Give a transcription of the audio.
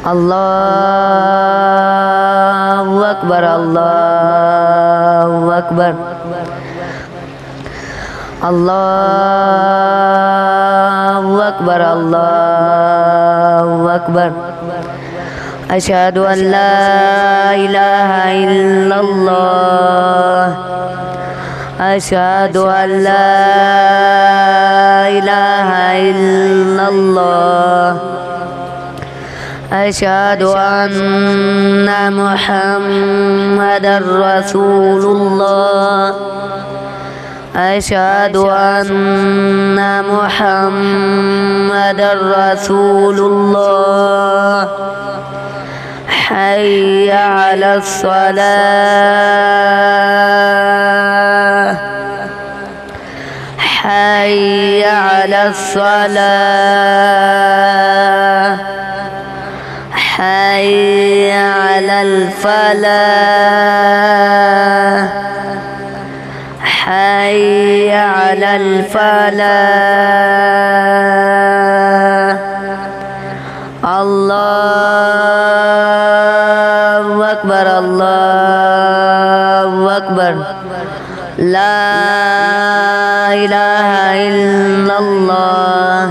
الله أكبر الله أكبر الله أكبر الله أكبر أشهد أن لا إله إلا الله أشهد أن لا إله إلا الله أشهد أن محمدا رسول الله أشهد أن محمدا رسول الله حي على الصلاة حي على الصلاة حي على الفلاح حي على الفلاح الله أكبر الله أكبر لا إله إلا الله